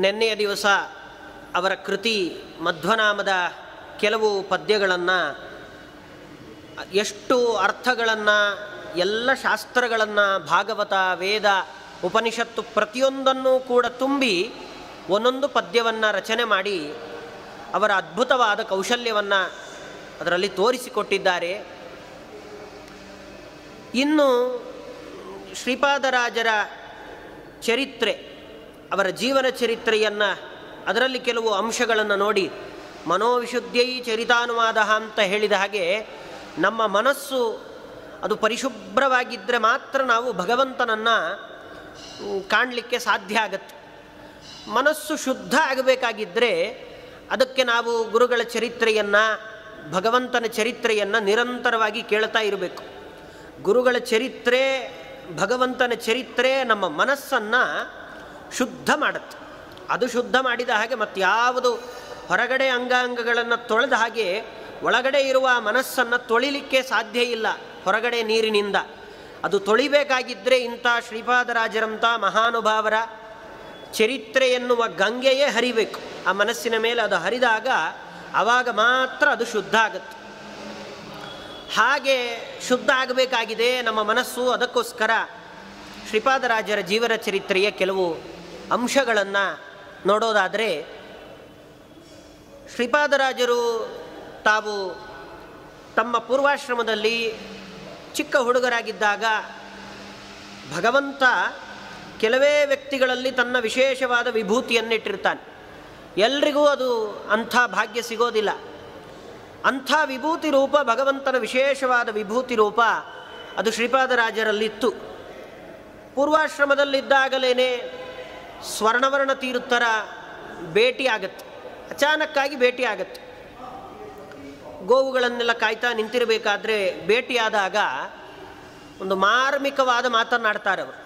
ನಿನ್ನೆಯ ದಿವಸ ಅವರ ಕೃತಿ ಮಧ್ವನಾಮದ ಕೆಲವು ಪದ್ಯಗಳನ್ನು, ಎಷ್ಟು ಅರ್ಥಗಳನ್ನು, ಎಲ್ಲ ಶಾಸ್ತ್ರಗಳನ್ನು, ಭಾಗವತ, ವೇದ, ಉಪನಿಷತ್ತು ಪ್ರತಿಯೊಂದನ್ನು ಕೂಡ ತುಂಬಿ ಒಂದೊಂದು ಪದ್ಯವನ್ನು ರಚನೆ ಮಾಡಿ ಅವರ ಅದ್ಭುತವಾದ ಕೌಶಲ್ಯವನ್ನು ಅದರಲ್ಲಿ ತೋರಿಸಿಕೊಟ್ಟಿದ್ದಾರೆ. ಇನ್ನು ಶ್ರೀಪಾದರಾಜರ ಚರಿತ್ರೆ, ಅವರ ಜೀವನ ಚರಿತ್ರೆಯನ್ನು, ಅದರಲ್ಲಿ ಕೆಲವು ಅಂಶಗಳನ್ನು ನೋಡಿ ಮನೋವಿಶುದ್ಧೈ ಚರಿತಾನುವಾದ ಅಂತ ಹೇಳಿದ ಹಾಗೆ ನಮ್ಮ ಮನಸ್ಸು ಅದು ಪರಿಶುಭ್ರವಾಗಿದ್ದರೆ ಮಾತ್ರ ನಾವು ಭಗವಂತನನ್ನು ಕಾಣಲಿಕ್ಕೆ ಸಾಧ್ಯ ಆಗತ್ತೆ. ಮನಸ್ಸು ಶುದ್ಧ ಆಗಬೇಕಾಗಿದ್ದರೆ ಅದಕ್ಕೆ ನಾವು ಗುರುಗಳ ಚರಿತ್ರೆಯನ್ನು, ಭಗವಂತನ ಚರಿತ್ರೆಯನ್ನು ನಿರಂತರವಾಗಿ ಕೇಳ್ತಾ ಇರಬೇಕು. ಗುರುಗಳ ಚರಿತ್ರೆ, ಭಗವಂತನ ಚರಿತ್ರೆ ನಮ್ಮ ಮನಸ್ಸನ್ನು ಶುದ್ಧ ಮಾಡುತ್ತೆ. ಅದು ಶುದ್ಧ ಮಾಡಿದ ಹಾಗೆ ಮತ್ತಾವುದು ಹೊರಗಡೆ ಅಂಗಾಂಗಗಳನ್ನು ತೊಳೆದ ಹಾಗೆ ಒಳಗಡೆ ಇರುವ ಮನಸ್ಸನ್ನು ತೊಳಿಲಿಕ್ಕೆ ಸಾಧ್ಯ ಇಲ್ಲ ಹೊರಗಡೆ ನೀರಿನಿಂದ. ಅದು ತೊಳಿಬೇಕಾಗಿದ್ದರೆ ಇಂಥ ಶ್ರೀಪಾದರಾಜರಂಥ ಮಹಾನುಭಾವರ ಚರಿತ್ರೆ ಎನ್ನುವ ಗಂಗೆಯೇ ಹರಿಬೇಕು ಆ ಮನಸ್ಸಿನ ಮೇಲೆ. ಅದು ಹರಿದಾಗ ಆವಾಗ ಮಾತ್ರ ಅದು ಶುದ್ಧ ಆಗುತ್ತೆ. ಹಾಗೆ ಶುದ್ಧ ಆಗಬೇಕಾಗಿದೆ ನಮ್ಮ ಮನಸ್ಸು. ಅದಕ್ಕೋಸ್ಕರ ಶ್ರೀಪಾದರಾಜರ ಜೀವನ ಚರಿತ್ರೆಯ ಕೆಲವು ಅಂಶಗಳನ್ನು ನೋಡೋದಾದರೆ, ಶ್ರೀಪಾದರಾಜರು ತಾವು ತಮ್ಮ ಪೂರ್ವಾಶ್ರಮದಲ್ಲಿ ಚಿಕ್ಕ ಹುಡುಗರಾಗಿದ್ದಾಗ ಭಗವಂತ ಕೆಲವೇ ವ್ಯಕ್ತಿಗಳಲ್ಲಿ ತನ್ನ ವಿಶೇಷವಾದ ವಿಭೂತಿಯನ್ನಿಟ್ಟಿರ್ತಾನೆ. ಎಲ್ರಿಗೂ ಅದು ಅಂಥ ಭಾಗ್ಯ ಸಿಗೋದಿಲ್ಲ. ಅಂಥ ವಿಭೂತಿ ರೂಪ, ಭಗವಂತನ ವಿಶೇಷವಾದ ವಿಭೂತಿ ರೂಪ ಅದು ಶ್ರೀಪಾದರಾಜರಲ್ಲಿತ್ತು. ಪೂರ್ವಾಶ್ರಮದಲ್ಲಿದ್ದಾಗಲೇ ಸ್ವರ್ಣವರ್ಣ ತೀರ್ಥರ ಭೇಟಿ ಆಗತ್ತೆ, ಅಚಾನಕ್ಕಾಗಿ ಭೇಟಿ ಆಗತ್ತೆ. ಗೋವುಗಳನ್ನೆಲ್ಲ ಕಾಯ್ತಾ ನಿಂತಿರಬೇಕಾದ್ರೆ ಭೇಟಿಯಾದಾಗ ಒಂದು ಮಾರ್ಮಿಕವಾದ ಮಾತನ್ನಾಡ್ತಾರೆ ಅವರು.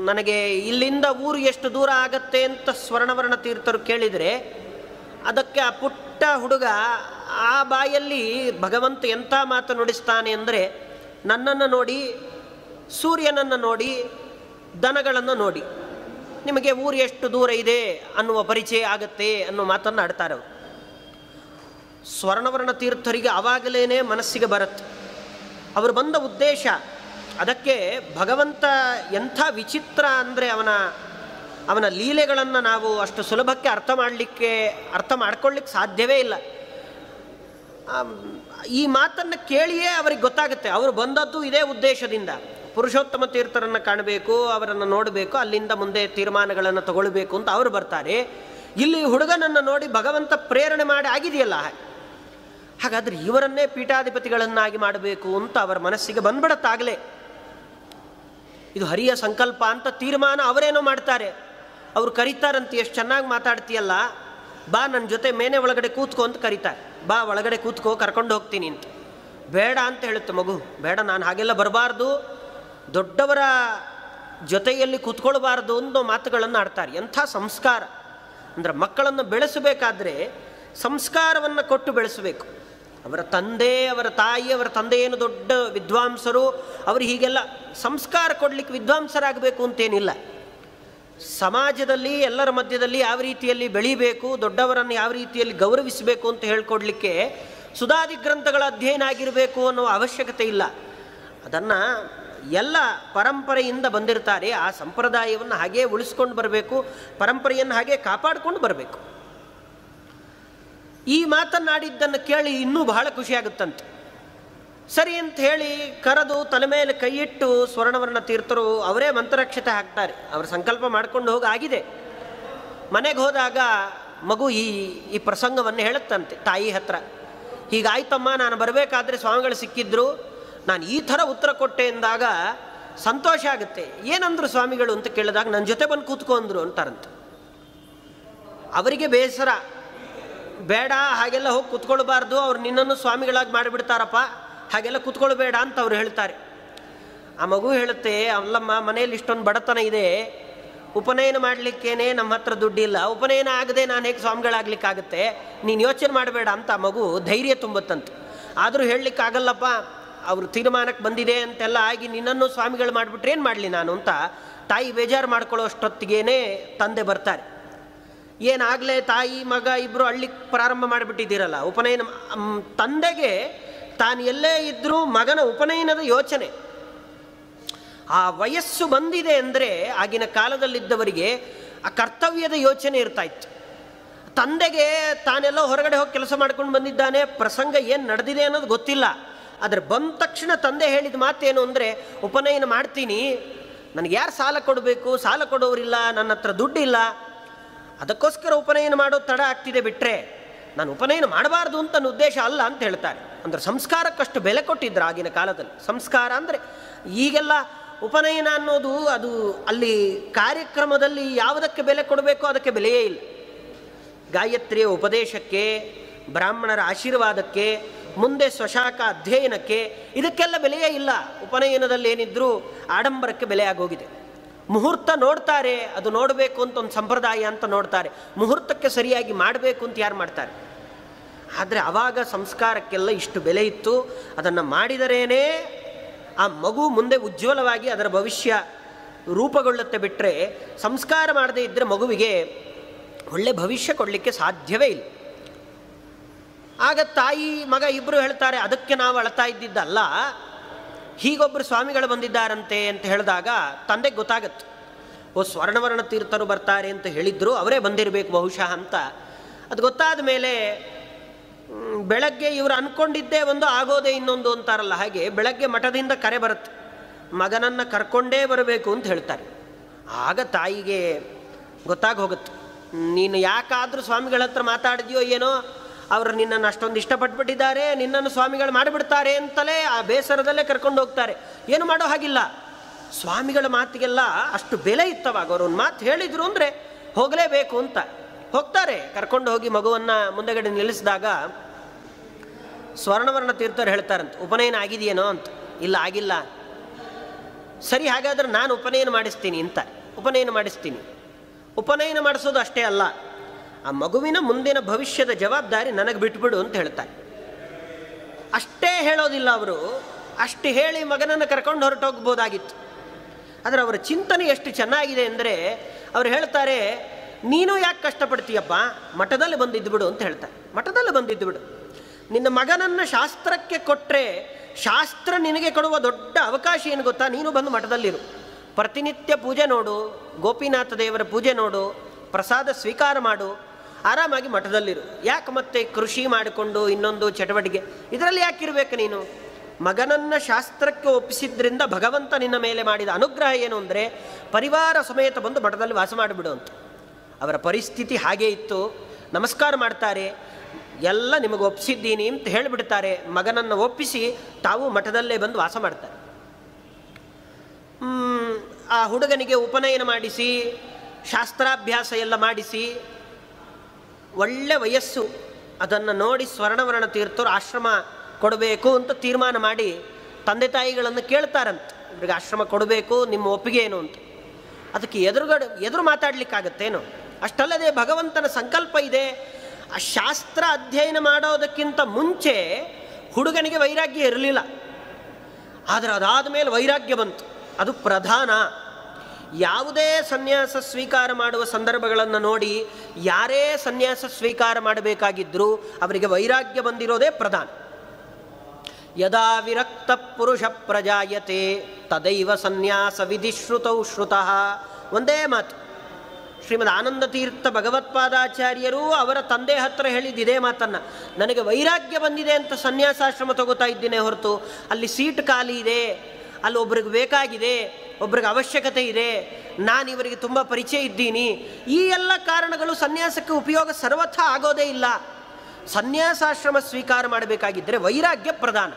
ನನಗೆ ಇಲ್ಲಿಂದ ಊರು ಎಷ್ಟು ದೂರ ಆಗತ್ತೆ ಅಂತ ಸ್ವರ್ಣವರ್ಣ ತೀರ್ಥರು ಕೇಳಿದರೆ ಅದಕ್ಕೆ ಆ ಪುಟ್ಟ ಹುಡುಗ ಆ ಬಾಯಲ್ಲಿ ಭಗವಂತ ಎಂಥ ಮಾತು ನುಡಿಸ್ತಾನೆ ಅಂದರೆ, ನನ್ನನ್ನು ನೋಡಿ, ಸೂರ್ಯನನ್ನು ನೋಡಿ, ದನಗಳನ್ನು ನೋಡಿ, ನಿಮಗೆ ಊರು ಎಷ್ಟು ದೂರ ಇದೆ ಅನ್ನುವ ಪರಿಚಯ ಆಗತ್ತೆ ಅನ್ನೋ ಮಾತನ್ನು ಆಡ್ತಾರೆ ಅವರು. ಸ್ವರ್ಣವರ್ಣ ತೀರ್ಥರಿಗೆ ಆವಾಗಲೇ ಮನಸ್ಸಿಗೆ ಬರುತ್ತೆ ಅವರು ಬಂದ ಉದ್ದೇಶ. ಅದಕ್ಕೆ ಭಗವಂತ ಎಂಥ ವಿಚಿತ್ರ ಅಂದರೆ ಅವನ ಲೀಲೆಗಳನ್ನು ನಾವು ಅಷ್ಟು ಸುಲಭಕ್ಕೆ ಅರ್ಥ ಮಾಡ್ಕೊಳ್ಳಿಕ್ಕೆ ಸಾಧ್ಯವೇ ಇಲ್ಲ. ಈ ಮಾತನ್ನು ಕೇಳಿಯೇ ಅವರಿಗೆ ಗೊತ್ತಾಗುತ್ತೆ ಅವರು ಬಂದದ್ದು ಇದೇ ಉದ್ದೇಶದಿಂದ. ಪುರುಷೋತ್ತಮ ತೀರ್ಥರನ್ನು ಕಾಣಬೇಕು, ಅವರನ್ನು ನೋಡಬೇಕು, ಅಲ್ಲಿಂದ ಮುಂದೆ ತೀರ್ಮಾನಗಳನ್ನು ತಗೊಳ್ಬೇಕು ಅಂತ ಅವರು ಬರ್ತಾರೆ. ಇಲ್ಲಿ ಹುಡುಗನನ್ನು ನೋಡಿ ಭಗವಂತ ಪ್ರೇರಣೆ ಮಾಡಿ ಆಗಿದೆಯಲ್ಲ, ಹಾಗಾದರೆ ಇವರನ್ನೇ ಪೀಠಾಧಿಪತಿಗಳನ್ನಾಗಿ ಮಾಡಬೇಕು ಅಂತ ಅವರ ಮನಸ್ಸಿಗೆ ಬಂದ್ಬಿಡತ್ತಾಗಲೇ. ಇದು ಹರಿಯ ಸಂಕಲ್ಪ ಅಂತ ತೀರ್ಮಾನ ಅವರೇನೋ ಮಾಡ್ತಾರೆ. ಅವರು ಕರೀತಾರಂತೆ, ಎಷ್ಟು ಚೆನ್ನಾಗಿ ಮಾತಾಡ್ತೀಯಲ್ಲ, ಬಾ ನನ್ನ ಜೊತೆ ಮೇನೆ ಒಳಗಡೆ ಕೂತ್ಕೋ ಅಂತ ಕರೀತಾರೆ. ಬಾ ಒಳಗಡೆ ಕೂತ್ಕೋ, ಕರ್ಕೊಂಡು ಹೋಗ್ತೀನಿ ಅಂತ. ಬೇಡ ಅಂತ ಹೇಳುತ್ತೆ ಮಗು, ಬೇಡ, ನಾನು ಹಾಗೆಲ್ಲ ಬರಬಾರ್ದು, ದೊಡ್ಡವರ ಜೊತೆಯಲ್ಲಿ ಕೂತ್ಕೊಳ್ಬಾರ್ದು ಅನ್ನೋ ಮಾತುಗಳನ್ನು ಆಡ್ತಾರೆ. ಎಂಥ ಸಂಸ್ಕಾರ ಅಂದರೆ, ಮಕ್ಕಳನ್ನು ಬೆಳೆಸಬೇಕಾದ್ರೆ ಸಂಸ್ಕಾರವನ್ನು ಕೊಟ್ಟು ಬೆಳೆಸಬೇಕು. ಅವರ ತಂದೆ, ಅವರ ತಾಯಿ, ಅವರ ತಂದೆ ಏನು ದೊಡ್ಡ ವಿದ್ವಾಂಸರು, ಅವರು ಹೀಗೆಲ್ಲ ಸಂಸ್ಕಾರ ಕೊಡಲಿಕ್ಕೆ ವಿದ್ವಾಂಸರಾಗಬೇಕು ಅಂತೇನಿಲ್ಲ. ಸಮಾಜದಲ್ಲಿ ಎಲ್ಲರ ಮಧ್ಯದಲ್ಲಿ ಯಾವ ರೀತಿಯಲ್ಲಿ ಬೆಳೀಬೇಕು, ದೊಡ್ಡವರನ್ನು ಯಾವ ರೀತಿಯಲ್ಲಿ ಗೌರವಿಸಬೇಕು ಅಂತ ಹೇಳ್ಕೊಡ್ಲಿಕ್ಕೆ ಸುಧಾದಿ ಗ್ರಂಥಗಳ ಅಧ್ಯಯನ ಆಗಿರಬೇಕು ಅನ್ನೋ ಅವಶ್ಯಕತೆ ಇಲ್ಲ. ಅದನ್ನು ಎಲ್ಲ ಪರಂಪರೆಯಿಂದ ಬಂದಿರ್ತಾರೆ. ಆ ಸಂಪ್ರದಾಯವನ್ನು ಹಾಗೇ ಉಳಿಸ್ಕೊಂಡು ಬರಬೇಕು, ಪರಂಪರೆಯನ್ನು ಹಾಗೇ ಕಾಪಾಡಿಕೊಂಡು ಬರಬೇಕು. ಈ ಮಾತನ್ನಾಡಿದ್ದನ್ನು ಕೇಳಿ ಇನ್ನೂ ಬಹಳ ಖುಷಿಯಾಗುತ್ತಂತೆ. ಸರಿ ಅಂತ ಹೇಳಿ ಕರೆದು ತಲೆ ಮೇಲೆ ಕೈಯಿಟ್ಟು ಸ್ವರ್ಣವರ್ಣ ತೀರ್ಥರು ಅವರೇ ಮಂತ್ರಾಕ್ಷತೆ ಹಾಕ್ತಾರೆ. ಅವರು ಸಂಕಲ್ಪ ಮಾಡ್ಕೊಂಡು ಹೋಗಾಗಿದೆ. ಮನೆಗೆ ಹೋದಾಗ ಮಗು ಈ ಪ್ರಸಂಗವನ್ನು ಹೇಳುತ್ತಂತೆ ತಾಯಿ ಹತ್ರ. ಹೀಗಾಯ್ತಮ್ಮ, ನಾನು ಬರಬೇಕಾದ್ರೆ ಸ್ವಾಮಿಗಳು ಸಿಕ್ಕಿದ್ರು, ನಾನು ಈ ಥರ ಉತ್ತರ ಕೊಟ್ಟೆ ಎಂದಾಗ ಸಂತೋಷ ಆಗುತ್ತೆ. ಏನಂದ್ರು ಸ್ವಾಮಿಗಳು ಅಂತ ಕೇಳಿದಾಗ, ನನ್ನ ಜೊತೆ ಬಂದು ಕೂತ್ಕೊಂಡ್ರು ಅಂತಾರಂತೆ. ಅವರಿಗೆ ಬೇಸರ, ಬೇಡ ಹಾಗೆಲ್ಲ ಹೋಗಿ ಕೂತ್ಕೊಳ್ಬಾರ್ದು, ಅವ್ರು ನಿನ್ನನ್ನು ಸ್ವಾಮಿಗಳಾಗಿ ಮಾಡಿಬಿಡ್ತಾರಪ್ಪ, ಹಾಗೆಲ್ಲ ಕೂತ್ಕೊಳ್ಬೇಡ ಅಂತ ಅವ್ರು ಹೇಳ್ತಾರೆ. ಆ ಮಗು ಹೇಳುತ್ತೆ, ಅಲ್ಲಮ್ಮ, ಮನೆಯಲ್ಲಿ ಇಷ್ಟೊಂದು ಬಡತನ ಇದೆ, ಉಪನಯನ ಮಾಡಲಿಕ್ಕೇನೆ ನಮ್ಮ ಹತ್ರ ದುಡ್ಡಿಲ್ಲ, ಉಪನಯನ ಆಗದೆ ನಾನು ಹೇಗೆ ಸ್ವಾಮಿಗಳಾಗಲಿಕ್ಕಾಗುತ್ತೆ, ನೀನು ಯೋಚನೆ ಮಾಡಬೇಡ ಅಂತ ಆ ಮಗು ಧೈರ್ಯ ತುಂಬುತ್ತಂತೆ. ಆದರೂ ಹೇಳಲಿಕ್ಕಾಗಲ್ಲಪ್ಪ, ಅವರು ತೀರ್ಮಾನಕ್ಕೆ ಬಂದಿದೆ ಅಂತೆಲ್ಲ ಆಗಿ ನಿನ್ನನ್ನು ಸ್ವಾಮಿಗಳು ಮಾಡಿಬಿಟ್ರೆ ಏನು ಮಾಡಲಿ ನಾನು ಅಂತ ತಾಯಿ ಬೇಜಾರು ಮಾಡ್ಕೊಳ್ಳೋ ಅಷ್ಟೊತ್ತಿಗೇ ತಂದೆ ಬರ್ತಾರೆ. ಏನಾಗಲೇ ತಾಯಿ ಮಗ ಇಬ್ಬರು ಅಳ್ಳಿಕ್ಕೆ ಪ್ರಾರಂಭ ಮಾಡಿಬಿಟ್ಟಿದ್ದೀರಲ್ಲ, ಉಪನಯನ ತಂದೆಗೆ ತಾನು ಎಲ್ಲೇ ಇದ್ದರೂ ಮಗನ ಉಪನಯನದ ಯೋಚನೆ. ಆ ವಯಸ್ಸು ಬಂದಿದೆ ಅಂದರೆ ಆಗಿನ ಕಾಲದಲ್ಲಿದ್ದವರಿಗೆ ಆ ಕರ್ತವ್ಯದ ಯೋಚನೆ ಇರ್ತಾಯಿತ್ತು. ತಂದೆಗೆ ತಾನೆಲ್ಲೋ ಹೊರಗಡೆ ಹೋಗಿ ಕೆಲಸ ಮಾಡ್ಕೊಂಡು ಬಂದಿದ್ದಾನೆ, ಪ್ರಸಂಗ ಏನು ನಡೆದಿದೆ ಅನ್ನೋದು ಗೊತ್ತಿಲ್ಲ. ಆದರೆ ಬಂದ ತಕ್ಷಣ ತಂದೆ ಹೇಳಿದ ಮಾತೇನು ಅಂದರೆ, ಉಪನಯನ ಮಾಡ್ತೀನಿ, ನನಗೆ ಯಾರು ಸಾಲ ಕೊಡಬೇಕು, ಸಾಲ ಕೊಡೋರಿಲ್ಲ, ನನ್ನ ಹತ್ರ ದುಡ್ಡಿಲ್ಲ, ಅದಕ್ಕೋಸ್ಕರ ಉಪನಯನ ಮಾಡೋದು ತಡ ಆಗ್ತಿದೆ, ಬಿಟ್ಟರೆ ನಾನು ಉಪನಯನ ಮಾಡಬಾರ್ದು ಅಂತ ನನ್ನ ಉದ್ದೇಶ ಅಲ್ಲ ಅಂತ ಹೇಳ್ತಾರೆ. ಅಂದರೆ ಸಂಸ್ಕಾರಕ್ಕಷ್ಟು ಬೆಲೆ ಕೊಟ್ಟಿದ್ರು ಆಗಿನ ಕಾಲದಲ್ಲಿ. ಸಂಸ್ಕಾರ ಅಂದರೆ ಈಗೆಲ್ಲ ಉಪನಯನ ಅನ್ನೋದು ಅದು ಅಲ್ಲಿ ಕಾರ್ಯಕ್ರಮದಲ್ಲಿ ಯಾವುದಕ್ಕೆ ಬೆಲೆ ಕೊಡಬೇಕೋ ಅದಕ್ಕೆ ಬೆಲೆಯೇ ಇಲ್ಲ. ಗಾಯತ್ರಿಯ ಉಪದೇಶಕ್ಕೆ, ಬ್ರಾಹ್ಮಣರ ಆಶೀರ್ವಾದಕ್ಕೆ, ಮುಂದೆ ಸ್ವಶಾಖ ಅಧ್ಯಯನಕ್ಕೆ, ಇದಕ್ಕೆಲ್ಲ ಬೆಲೆಯೇ ಇಲ್ಲ. ಉಪನಯನದಲ್ಲಿ ಏನಿದ್ರೂ ಆಡಂಬರಕ್ಕೆ ಬೆಲೆ ಆಗೋಗಿದೆ. ಮುಹೂರ್ತ ನೋಡ್ತಾರೆ, ಅದು ನೋಡಬೇಕು ಅಂತ ಒಂದು ಸಂಪ್ರದಾಯ ಅಂತ ನೋಡ್ತಾರೆ, ಮುಹೂರ್ತಕ್ಕೆ ಸರಿಯಾಗಿ ಮಾಡಬೇಕು ಅಂತ ಯಾರು ಮಾಡ್ತಾರೆ? ಆದರೆ ಆವಾಗ ಸಂಸ್ಕಾರಕ್ಕೆಲ್ಲ ಇಷ್ಟು ಬೆಲೆ ಇತ್ತು. ಅದನ್ನು ಮಾಡಿದರೇನೇ ಆ ಮಗು ಮುಂದೆ ಉಜ್ವಲವಾಗಿ ಅದರ ಭವಿಷ್ಯ ರೂಪುಗೊಳ್ಳುತ್ತೆ. ಬಿಟ್ಟರೆ ಸಂಸ್ಕಾರ ಮಾಡದೇ ಇದ್ದರೆ ಮಗುವಿಗೆ ಒಳ್ಳೆ ಭವಿಷ್ಯ ಕೊಡಲಿಕ್ಕೆ ಸಾಧ್ಯವೇ ಇಲ್ಲ. ಆಗ ತಾಯಿ ಮಗ ಇಬ್ಬರು ಹೇಳ್ತಾರೆ, ಅದಕ್ಕೆ ನಾವು ಅಳ್ತಾ ಇದ್ದಿದ್ದಲ್ಲ, ಹೀಗೊಬ್ಬರು ಸ್ವಾಮಿಗಳು ಬಂದಿದ್ದಾರಂತೆ ಅಂತ ಹೇಳಿದಾಗ ತಂದೆಗೆ ಗೊತ್ತಾಗತ್ತೆ, ಓ ಸ್ವರ್ಣವರ್ಣ ತೀರ್ಥರು ಬರ್ತಾರೆ ಅಂತ ಹೇಳಿದ್ರು, ಅವರೇ ಬಂದಿರಬೇಕು ಬಹುಶಃ ಅಂತ. ಅದು ಗೊತ್ತಾದ ಮೇಲೆ ಬೆಳಗ್ಗೆ ಇವರು ಅಂದ್ಕೊಂಡಿದ್ದೇ ಒಂದು ಆಗೋದೇ ಇನ್ನೊಂದು ಅಂತಾರಲ್ಲ, ಹಾಗೆ ಬೆಳಗ್ಗೆ ಮಠದಿಂದ ಕರೆ ಬರುತ್ತೆ, ಮಗನನ್ನು ಕರ್ಕೊಂಡೇ ಬರಬೇಕು ಅಂತ ಹೇಳ್ತಾರೆ. ಆಗ ತಾಯಿಗೆ ಗೊತ್ತಾಗಿ ಹೋಗುತ್ತೆ, ನೀನು ಯಾಕಾದರೂ ಸ್ವಾಮಿಗಳ ಹತ್ರ ಮಾತಾಡಿದ್ಯೋ ಏನೋ, ಅವರು ನಿನ್ನನ್ನು ಅಷ್ಟೊಂದು ಇಷ್ಟಪಟ್ಬಿಟ್ಟಿದ್ದಾರೆ, ನಿನ್ನನ್ನು ಸ್ವಾಮಿಗಳು ಮಾಡಿಬಿಡ್ತಾರೆ ಅಂತಲೇ ಆ ಬೇಸರದಲ್ಲೇ ಕರ್ಕೊಂಡು ಹೋಗ್ತಾರೆ. ಏನು ಮಾಡೋ ಹಾಗಿಲ್ಲ, ಸ್ವಾಮಿಗಳ ಮಾತಿಗೆಲ್ಲ ಅಷ್ಟು ಬೆಲೆ ಇತ್ತವಾಗ. ಅವರು ಒಂದು ಮಾತು ಹೇಳಿದರು ಅಂದರೆ ಹೋಗಲೇಬೇಕು ಅಂತ ಹೋಗ್ತಾರೆ. ಕರ್ಕೊಂಡು ಹೋಗಿ ಮಗುವನ್ನು ಮುಂದೆಗಡೆ ನಿಲ್ಲಿಸಿದಾಗ ಸ್ವರ್ಣವರ್ಣ ತೀರ್ಥರು ಹೇಳ್ತಾರಂತ, ಉಪನಯನ ಆಗಿದೆಯೇನೋ ಅಂತ. ಇಲ್ಲ, ಆಗಿಲ್ಲ. ಸರಿ, ಹಾಗಾದರೆ ನಾನು ಉಪನಯನ ಮಾಡಿಸ್ತೀನಿ ಅಂತ. ಉಪನಯನ ಮಾಡಿಸ್ತೀನಿ. ಉಪನಯನ ಮಾಡಿಸೋದು ಅಷ್ಟೇ ಅಲ್ಲ, ಆ ಮಗುವಿನ ಮುಂದಿನ ಭವಿಷ್ಯದ ಜವಾಬ್ದಾರಿ ನನಗೆ ಬಿಟ್ಬಿಡು ಅಂತ ಹೇಳ್ತಾರೆ. ಅಷ್ಟೇ ಹೇಳೋದಿಲ್ಲ ಅವರು, ಅಷ್ಟು ಹೇಳಿ ಮಗನನ್ನು ಕರ್ಕೊಂಡು ಹೊರಟೋಗ್ಬೋದಾಗಿತ್ತು. ಆದರೆ ಅವರ ಚಿಂತನೆ ಎಷ್ಟು ಚೆನ್ನಾಗಿದೆ ಅಂದರೆ ಅವ್ರು ಹೇಳ್ತಾರೆ, ನೀನು ಯಾಕೆ ಕಷ್ಟಪಡ್ತೀಯಪ್ಪ, ಮಠದಲ್ಲಿ ಬಂದಿದ್ದು ಬಿಡು ಅಂತ ಹೇಳ್ತಾರೆ. ಮಠದಲ್ಲಿ ಬಂದಿದ್ದು ಬಿಡು, ನಿನ್ನ ಮಗನನ್ನು ಶಾಸ್ತ್ರಕ್ಕೆ ಕೊಟ್ಟರೆ ಶಾಸ್ತ್ರ ನಿನಗೆ ಕೊಡುವ ದೊಡ್ಡ ಅವಕಾಶ ಏನು ಗೊತ್ತಾ, ನೀನು ಬಂದು ಮಠದಲ್ಲಿರು, ಪ್ರತಿನಿತ್ಯ ಪೂಜೆ ನೋಡು, ಗೋಪಿನಾಥ ದೇವರ ಪೂಜೆ ನೋಡು, ಪ್ರಸಾದ ಸ್ವೀಕಾರ ಮಾಡು, ಆರಾಮಾಗಿ ಮಠದಲ್ಲಿರು. ಯಾಕೆ ಮತ್ತೆ ಕೃಷಿ ಮಾಡಿಕೊಂಡು ಇನ್ನೊಂದು ಚಟುವಟಿಕೆ ಇದರಲ್ಲಿ ಯಾಕಿರಬೇಕು ನೀನು? ಮಗನನ್ನು ಶಾಸ್ತ್ರಕ್ಕೆ ಒಪ್ಪಿಸಿದ್ರಿಂದ ಭಗವಂತ ನಿನ್ನ ಮೇಲೆ ಮಾಡಿದ ಅನುಗ್ರಹ ಏನು ಅಂದರೆ ಪರಿವಾರ ಸಮೇತ ಬಂದು ಮಠದಲ್ಲಿ ವಾಸ ಮಾಡಿಬಿಡು ಅಂತ. ಅವರ ಪರಿಸ್ಥಿತಿ ಹಾಗೇ ಇತ್ತು. ನಮಸ್ಕಾರ ಮಾಡ್ತಾರೆ, ಎಲ್ಲ ನಿಮಗೆ ಒಪ್ಪಿಸಿದ್ದೀನಿ ಅಂತ ಹೇಳಿಬಿಡ್ತಾರೆ. ಮಗನನ್ನು ಒಪ್ಪಿಸಿ ತಾವು ಮಠದಲ್ಲೇ ಬಂದು ವಾಸ ಮಾಡ್ತಾರೆ. ಆ ಹುಡುಗನಿಗೆ ಉಪನಯನ ಮಾಡಿಸಿ ಶಾಸ್ತ್ರಾಭ್ಯಾಸ ಎಲ್ಲ ಮಾಡಿಸಿ ಒಳ್ಳೆ ವಯಸ್ಸು ಅದನ್ನು ನೋಡಿ ಸ್ವರ್ಣವರ್ಣ ತೀರ್ಥರು ಆಶ್ರಮ ಕೊಡಬೇಕು ಅಂತ ತೀರ್ಮಾನ ಮಾಡಿ ತಂದೆ ತಾಯಿಗಳನ್ನು ಕೇಳ್ತಾರಂತೆ, ಇವ್ರಿಗೆ ಆಶ್ರಮ ಕೊಡಬೇಕು, ನಿಮ್ಮ ಒಪ್ಪಿಗೆ ಏನು ಅಂತ. ಅದಕ್ಕೆ ಎದುರು ಮಾತಾಡಲಿಕ್ಕಾಗತ್ತೇನು? ಅಷ್ಟಲ್ಲದೆ ಭಗವಂತನ ಸಂಕಲ್ಪ ಇದೆ. ಆ ಶಾಸ್ತ್ರ ಅಧ್ಯಯನ ಮಾಡೋದಕ್ಕಿಂತ ಮುಂಚೆ ಹುಡುಗನಿಗೆ ವೈರಾಗ್ಯ ಇರಲಿಲ್ಲ, ಆದರೆ ಅದಾದ ಮೇಲೆ ವೈರಾಗ್ಯ ಬಂತು. ಅದು ಪ್ರಧಾನ. ಯಾವುದೇ ಸನ್ಯಾಸ ಸ್ವೀಕಾರ ಮಾಡುವ ಸಂದರ್ಭಗಳನ್ನು ನೋಡಿ ಯಾರೇ ಸನ್ಯಾಸ ಸ್ವೀಕಾರ ಮಾಡಬೇಕಾಗಿದ್ದರೂ ಅವರಿಗೆ ವೈರಾಗ್ಯ ಬಂದಿರೋದೇ ಪ್ರಧಾನ. ಯದಾ ವಿರಕ್ತ ಪುರುಷ ಪ್ರಜಾಯತೆ ತದೈವ ಸನ್ಯಾಸ ವಿಧಿಶ್ರುತೌ ಶ್ರುತಃ. ಒಂದೇ ಮಾತು. ಶ್ರೀಮದ್ ಆನಂದ ತೀರ್ಥ ಭಗವತ್ಪಾದಾಚಾರ್ಯರು ಅವರ ತಂದೆ ಹತ್ರ ಹೇಳಿದ್ದಿದೆ ಮಾತನ್ನು, ನನಗೆ ವೈರಾಗ್ಯ ಬಂದಿದೆ ಅಂತ ಸನ್ಯಾಸಾಶ್ರಮ ತಗೋತಾ ಇದ್ದೇನೆ ಹೊರತು ಅಲ್ಲಿ ಸೀಟ್ ಖಾಲಿ ಇದೆ, ಅಲ್ಲಿ ಒಬ್ರಿಗೆ ಬೇಕಾಗಿದೆ, ಒಬ್ರಿಗೆ ಅವಶ್ಯಕತೆ ಇದೆ, ನಾನು ಇವರಿಗೆ ತುಂಬ ಪರಿಚಯ ಇದ್ದೀನಿ, ಈ ಎಲ್ಲ ಕಾರಣಗಳು ಸನ್ಯಾಸಕ್ಕೆ ಉಪಯೋಗ ಸರ್ವಥಾ ಆಗೋದೇ ಇಲ್ಲ. ಸನ್ಯಾಸಾಶ್ರಮ ಸ್ವೀಕಾರ ಮಾಡಬೇಕಾಗಿದ್ದರೆ ವೈರಾಗ್ಯ ಪ್ರಧಾನ.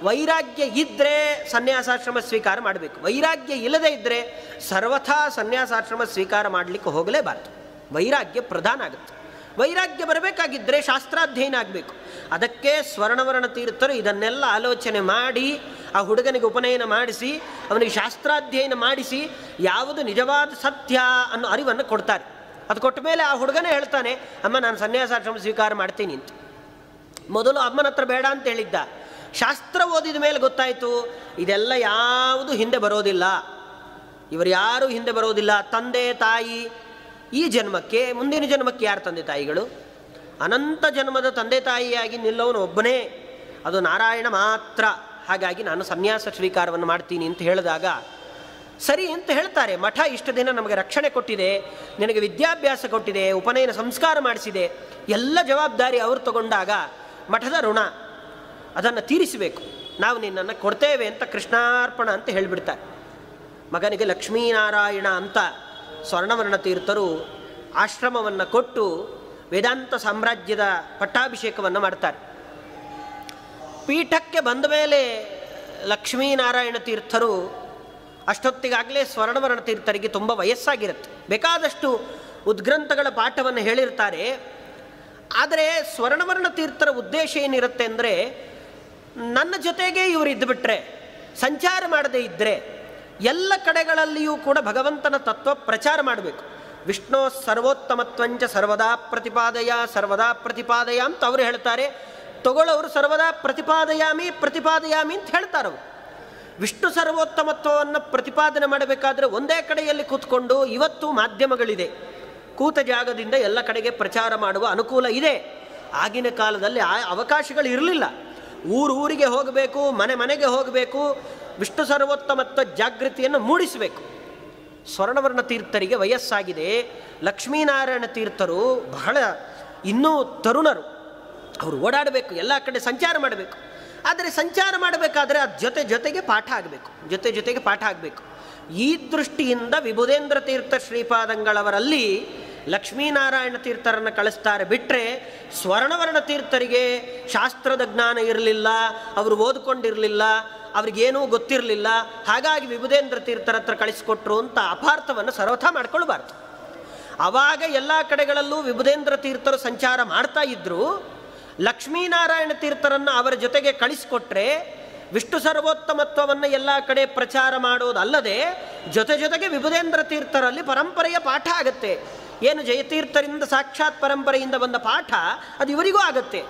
ವೈರಾಗ್ಯ ಇದ್ದರೆ ಸನ್ಯಾಸಾಶ್ರಮ ಸ್ವೀಕಾರ ಮಾಡಬೇಕು. ವೈರಾಗ್ಯ ಇಲ್ಲದೇ ಇದ್ದರೆ ಸರ್ವಥಾ ಸನ್ಯಾಸಾಶ್ರಮ ಸ್ವೀಕಾರ ಮಾಡಲಿಕ್ಕೆ ಹೋಗಲೇಬಾರ್ದು. ವೈರಾಗ್ಯ ಪ್ರಧಾನ ಆಗುತ್ತೆ. ವೈರಾಗ್ಯ ಬರಬೇಕಾಗಿದ್ದರೆ ಶಾಸ್ತ್ರಾಧ್ಯಯನ ಆಗಬೇಕು. ಅದಕ್ಕೆ ಸ್ವರ್ಣವರ್ಣ ತೀರ್ಥರು ಇದನ್ನೆಲ್ಲ ಆಲೋಚನೆ ಮಾಡಿ ಆ ಹುಡುಗನಿಗೆ ಉಪನಯನ ಮಾಡಿಸಿ ಅವನಿಗೆ ಶಾಸ್ತ್ರಾಧ್ಯಯನ ಮಾಡಿಸಿ ಯಾವುದು ನಿಜವಾದ ಸತ್ಯ ಅನ್ನೋ ಅರಿವನ್ನು ಕೊಡ್ತಾರೆ. ಅದು ಕೊಟ್ಟ ಮೇಲೆ ಆ ಹುಡುಗನೇ ಹೇಳ್ತಾನೆ, ಅಮ್ಮ ನಾನು ಸನ್ಯಾಸಾಶ್ರಮ ಸ್ವೀಕಾರ ಮಾಡ್ತೀನಿ ಅಂತ. ಮೊದಲು ಅಮ್ಮನ ಹತ್ರ ಬೇಡ ಅಂತ ಹೇಳಿದ್ದ. ಶಾಸ್ತ್ರ ಓದಿದ ಮೇಲೆ ಗೊತ್ತಾಯಿತು ಇದೆಲ್ಲ ಯಾವುದು ಹಿಂದೆ ಬರೋದಿಲ್ಲ, ಇವರು ಯಾರೂ ಹಿಂದೆ ಬರೋದಿಲ್ಲ. ತಂದೆ ತಾಯಿ ಈ ಜನ್ಮಕ್ಕೆ, ಮುಂದಿನ ಜನ್ಮಕ್ಕೆ ಯಾರು ತಂದೆ ತಾಯಿಗಳು? ಅನಂತ ಜನ್ಮದ ತಂದೆ ತಾಯಿಯಾಗಿ ನಿಲ್ಲವನು ಒಬ್ಬನೇ, ಅದು ನಾರಾಯಣ ಮಾತ್ರ. ಹಾಗಾಗಿ ನಾನು ಸನ್ಯಾಸ ಸ್ವೀಕಾರವನ್ನು ಮಾಡ್ತೀನಿ ಅಂತ ಹೇಳಿದಾಗ ಸರಿ ಅಂತ ಹೇಳ್ತಾರೆ. ಮಠ ಇಷ್ಟು ದಿನ ನಮಗೆ ರಕ್ಷಣೆ ಕೊಟ್ಟಿದೆ, ನಿನಗೆ ವಿದ್ಯಾಭ್ಯಾಸ ಕೊಟ್ಟಿದೆ, ಉಪನಯನ ಸಂಸ್ಕಾರ ಮಾಡಿಸಿದೆ, ಎಲ್ಲ ಜವಾಬ್ದಾರಿ ಅವರು ತಗೊಂಡಾಗ ಮಠದ ಋಣ ಅದನ್ನು ತೀರಿಸಬೇಕು, ನಾವು ನಿನ್ನನ್ನು ಕೊಡ್ತೇವೆ ಅಂತ ಕೃಷ್ಣಾರ್ಪಣ ಅಂತ ಹೇಳಿಬಿಡ್ತಾರೆ. ಮಗನಿಗೆ ಲಕ್ಷ್ಮೀನಾರಾಯಣ ಅಂತ ಸ್ವರ್ಣವರ್ಣ ತೀರ್ಥರು ಆಶ್ರಮವನ್ನು ಕೊಟ್ಟು ವೇದಾಂತ ಸಾಮ್ರಾಜ್ಯದ ಪಟ್ಟಾಭಿಷೇಕವನ್ನು ಮಾಡ್ತಾರೆ. ಪೀಠಕ್ಕೆ ಬಂದ ಮೇಲೆ ಲಕ್ಷ್ಮೀನಾರಾಯಣ ತೀರ್ಥರು ಅಷ್ಟೊತ್ತಿಗಾಗಲೇ ಸ್ವರ್ಣವರ್ಣ ತೀರ್ಥರಿಗೆ ತುಂಬ ವಯಸ್ಸಾಗಿರುತ್ತೆ, ಬೇಕಾದಷ್ಟು ಉದ್ಗ್ರಂಥಗಳ ಪಾಠವನ್ನು ಹೇಳಿರ್ತಾರೆ. ಆದರೆ ಸ್ವರ್ಣವರ್ಣ ತೀರ್ಥರ ಉದ್ದೇಶ ಏನಿರುತ್ತೆ ಅಂದರೆ, ನನ್ನ ಜೊತೆಗೆ ಇವರು ಇದ್ದುಬಿಟ್ರೆ, ಸಂಚಾರ ಮಾಡದೇ ಇದ್ದರೆ ಎಲ್ಲ ಕಡೆಗಳಲ್ಲಿಯೂ ಕೂಡ ಭಗವಂತನ ತತ್ವ ಪ್ರಚಾರ ಮಾಡಬೇಕು. ವಿಷ್ಣು ಸರ್ವೋತ್ತಮತ್ವಂಚ ಸರ್ವದಾ ಪ್ರತಿಪಾದಯ ಅಂತ ಅವರು ಹೇಳ್ತಾರೆ. ತಗೊಳ್ಳೋರು ಸರ್ವದಾ ಪ್ರತಿಪಾದಯಾಮಿ ಅಂತ ಹೇಳ್ತಾರವರು. ವಿಷ್ಣು ಸರ್ವೋತ್ತಮತ್ವವನ್ನು ಪ್ರತಿಪಾದನೆ ಮಾಡಬೇಕಾದ್ರೆ ಒಂದೇ ಕಡೆಯಲ್ಲಿ ಕೂತ್ಕೊಂಡು, ಇವತ್ತು ಮಾಧ್ಯಮಗಳಿದೆ, ಕೂತ ಜಾಗದಿಂದ ಎಲ್ಲ ಕಡೆಗೆ ಪ್ರಚಾರ ಮಾಡುವ ಅನುಕೂಲ ಇದೆ. ಆಗಿನ ಕಾಲದಲ್ಲಿ ಆ ಅವಕಾಶಗಳು ಇರಲಿಲ್ಲ. ಊರಿಗೆ ಹೋಗಬೇಕು, ಮನೆಗೆ ಹೋಗಬೇಕು, ವಿಷ್ಣು ಸರ್ವೋತ್ತಮತ್ವ ಜಾಗೃತಿಯನ್ನು ಮೂಡಿಸಬೇಕು. ಸ್ವರ್ಣವರ್ಣ ತೀರ್ಥರಿಗೆ ವಯಸ್ಸಾಗಿದೆ, ಲಕ್ಷ್ಮೀನಾರಾಯಣ ತೀರ್ಥರು ಬಹಳ ಇನ್ನೂ ತರುಣರು, ಅವರು ಓಡಾಡಬೇಕು, ಎಲ್ಲ ಕಡೆ ಸಂಚಾರ ಮಾಡಬೇಕು. ಆದರೆ ಸಂಚಾರ ಮಾಡಬೇಕಾದ್ರೆ ಅದು ಜೊತೆಗೆ ಪಾಠ ಆಗಬೇಕು. ಈ ದೃಷ್ಟಿಯಿಂದ ವಿಭುಧೇಂದ್ರ ತೀರ್ಥ ಶ್ರೀಪಾದಂಗಳವರಲ್ಲಿ ಲಕ್ಷ್ಮೀನಾರಾಯಣ ತೀರ್ಥರನ್ನು ಕಳಿಸ್ತಾರೆ. ಬಿಟ್ಟರೆ ಸ್ವರ್ಣವರ್ಣ ತೀರ್ಥರಿಗೆ ಶಾಸ್ತ್ರದ ಜ್ಞಾನ ಇರಲಿಲ್ಲ, ಅವರು ಓದ್ಕೊಂಡಿರಲಿಲ್ಲ, ಅವ್ರಿಗೇನೂ ಗೊತ್ತಿರಲಿಲ್ಲ, ಹಾಗಾಗಿ ವಿಭುಧೇಂದ್ರ ತೀರ್ಥರ ಹತ್ರ ಕಳಿಸಿಕೊಟ್ರು ಅಂತ ಅಪಾರ್ಥವನ್ನು ಸರ್ವಥಾ ಮಾಡ್ಕೊಳ್ಬಾರ್ದು. ಆವಾಗ ಎಲ್ಲ ಕಡೆಗಳಲ್ಲೂ ವಿಭುಧೇಂದ್ರ ತೀರ್ಥರು ಸಂಚಾರ ಮಾಡ್ತಾ ಇದ್ದರು. ಲಕ್ಷ್ಮೀನಾರಾಯಣ ತೀರ್ಥರನ್ನು ಅವರ ಜೊತೆಗೆ ಕಳಿಸಿಕೊಟ್ರೆ ವಿಷ್ಣು ಸರ್ವೋತ್ತಮತ್ವವನ್ನು ಎಲ್ಲ ಕಡೆ ಪ್ರಚಾರ ಮಾಡೋದಲ್ಲದೆ ಜೊತೆಗೆ ವಿಭುಧೇಂದ್ರ ತೀರ್ಥರಲ್ಲಿ ಪರಂಪರೆಯ ಪಾಠ ಆಗತ್ತೆ. ಏನು ಜಯತೀರ್ಥರಿಂದ ಸಾಕ್ಷಾತ್ ಪರಂಪರೆಯಿಂದ ಬಂದ ಪಾಠ ಅದು ಇವರಿಗೂ ಆಗತ್ತೆ.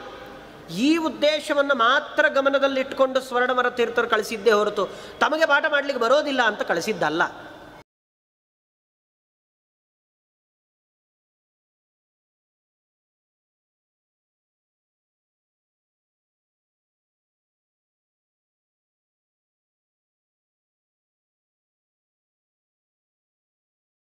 ಈ ಉದ್ದೇಶವನ್ನು ಮಾತ್ರ ಗಮನದಲ್ಲಿಟ್ಟುಕೊಂಡು ಸ್ವರ್ಣವರ್ಣ ತೀರ್ಥರು ಕಳಿಸಿದ್ದೇ ಹೊರತು ತಮಗೆ ಪಾಠ ಮಾಡಲಿಕ್ಕೆ ಬರೋದಿಲ್ಲ ಅಂತ ಕಳಿಸಿದ್ದಲ್ಲ.